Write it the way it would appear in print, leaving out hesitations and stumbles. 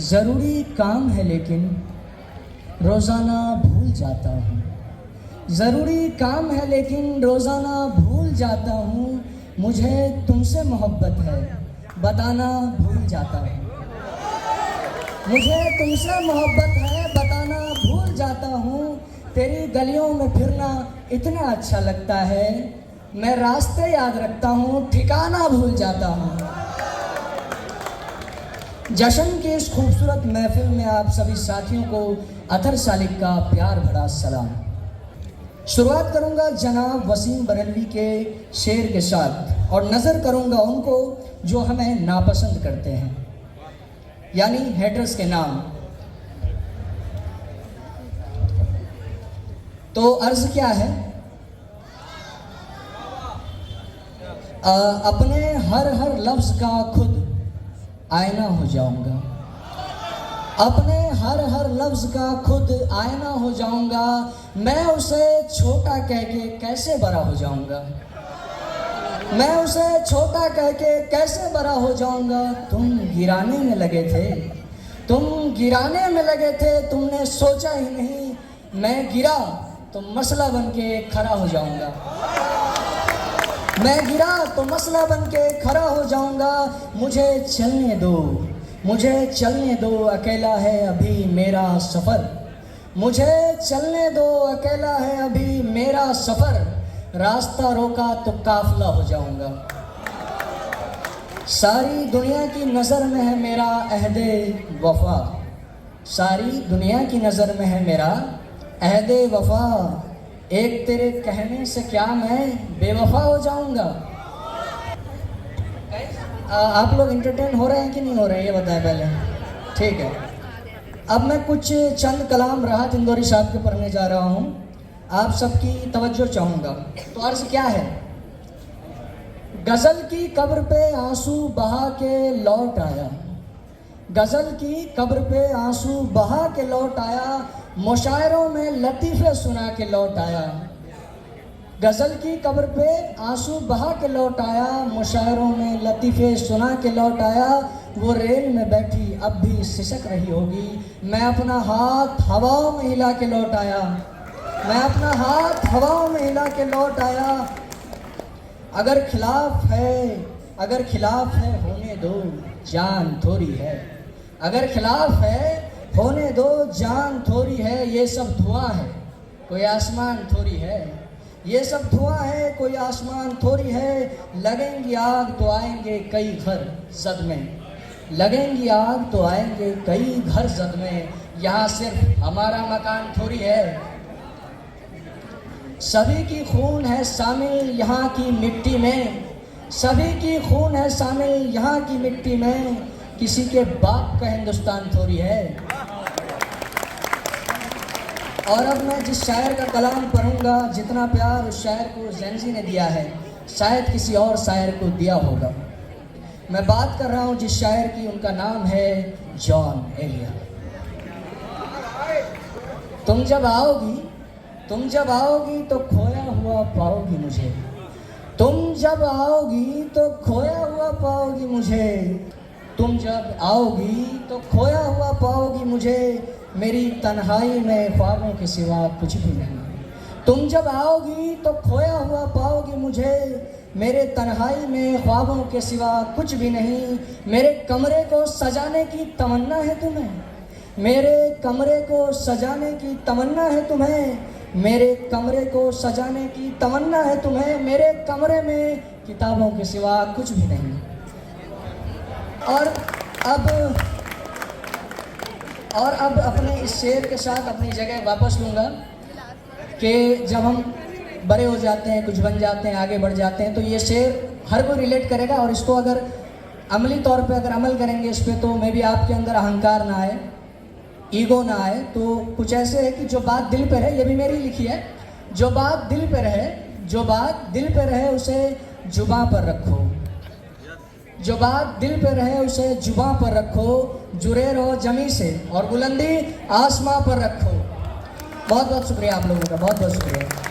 ज़रूरी काम है लेकिन रोज़ाना भूल जाता हूँ। ज़रूरी काम है लेकिन रोज़ाना भूल जाता हूँ। मुझे तुमसे मोहब्बत है बताना भूल जाता हूँ। मुझे तुमसे मोहब्बत है बताना भूल जाता हूँ। तेरी गलियों में फिरना इतना अच्छा लगता है। मैं रास्ते याद रखता हूँ ठिकाना भूल जाता हूँ। जश्न की इस खूबसूरत महफिल में आप सभी साथियों को अतर सालिक का प्यार भरा सलाम। शुरुआत करूंगा जनाब वसीम बरेलवी के शेर के साथ और नज़र करूंगा उनको जो हमें नापसंद करते हैं, यानी हेटर्स के नाम। तो अर्ज क्या है? अपने हर हर लफ्ज का खुद आईना हो जाऊंगा। अपने हर हर लफ्ज का खुद आईना हो जाऊंगा। मैं उसे छोटा कह के कैसे बड़ा हो जाऊंगा। मैं उसे छोटा कह के कैसे बड़ा हो जाऊंगा। तुम गिराने में लगे थे, तुम गिराने में लगे थे, तुमने सोचा ही नहीं मैं गिरा तो मसला बन के खड़ा हो जाऊंगा। मैं गिरा तो मसला बन के खड़ा हो जाऊंगा। मुझे चलने दो, मुझे चलने दो, अकेला है अभी मेरा सफ़र। मुझे चलने दो, अकेला है अभी मेरा सफ़र। रास्ता रोका तो काफिला हो जाऊंगा। सारी दुनिया की नज़र में है मेरा अहदे वफा। सारी दुनिया की नज़र में है मेरा अहदे वफा। एक तेरे कहने से क्या मैं बेवफा हो जाऊंगा। आप लोग इंटरटेन हो रहे हैं कि नहीं हो रहे हैं ये बताएं पहले। ठीक है, अब मैं कुछ चंद कलाम राहत इंदौरी साहब के पढ़ने जा रहा हूँ। आप सबकी तवज्जो चाहूँगा। तो अर्ज़ क्या है? गज़ल की कब्र पे आंसू बहा के लौट आया। गज़ल की कब्र पे आंसू बहा के लौट आया। मुशायरों में लतीफ़े सुना के लौट आया। गज़ल की कब्र पे आंसू बहा के लौट आया। मुशायरों में लतीफ़े सुना के लौट आया। वो रेल में बैठी अब भी सिसक रही होगी। मैं अपना हाथ हवाओं में हिला के लौट आया। मैं अपना हाथ हवाओं में हिला के लौट आया। अगर खिलाफ है, अगर खिलाफ है होने दो, जान थोड़ी है। अगर खिलाफ है होने दो, जान थोड़ी है। ये सब धुआं है कोई आसमान थोड़ी है। ये सब धुआं है कोई आसमान थोड़ी है। लगेंगी आग तो आएंगे कई घर जद में। लगेंगी आग तो आएंगे कई घर जद में। यहाँ सिर्फ हमारा मकान थोड़ी है। सभी की खून है शामिल यहाँ की मिट्टी में। सभी की खून है शामिल यहाँ की मिट्टी में। किसी के बाप का हिंदुस्तान थोड़ी है। और अब मैं जिस शायर का कलाम पढ़ूंगा, जितना प्यार उस शायर को ज़ेंजी ने दिया है शायद किसी और शायर को दिया होगा। मैं बात कर रहा हूँ जिस शायर की, उनका नाम है जॉन एलिया। तुम जब आओगी, तुम जब आओगी तो खोया हुआ पाओगी मुझे। तुम जब आओगी तो खोया हुआ पाओगी मुझे। तुम जब आओगी तो खोया हुआ पाओगी मुझे। मेरी तन्हाई में ख्वाबों के सिवा कुछ भी नहीं। तुम जब आओगी तो खोया हुआ पाओगी मुझे। मेरे तन्हाई में ख्वाबों के सिवा कुछ भी नहीं। मेरे कमरे को सजाने की तमन्ना है तुम्हें। मेरे कमरे को सजाने की तमन्ना है तुम्हें। मेरे कमरे को सजाने की तमन्ना है तुम्हें। मेरे कमरे में किताबों के सिवा कुछ भी नहीं। और अब अपने इस शेर के साथ अपनी जगह वापस लूँगा कि जब हम बड़े हो जाते हैं, कुछ बन जाते हैं, आगे बढ़ जाते हैं, तो ये शेर हर कोई रिलेट करेगा। और इसको अगर अमली तौर पे अगर अमल करेंगे इस पे, तो मे भी आपके अंदर अहंकार ना आए, ईगो ना आए। तो कुछ ऐसे है कि जो बात दिल पे रहे, ये भी मेरी लिखी है, जो बात दिल पे रहे, जो बात दिल पे रहे उसे जुबां पर रखो। जो बात दिल पे रहे उसे जुबां पर रखो। जुड़े रहो जमी से और बुलंदी आसमां पर रखो। बहुत बहुत शुक्रिया आप लोगों का, बहुत बहुत शुक्रिया।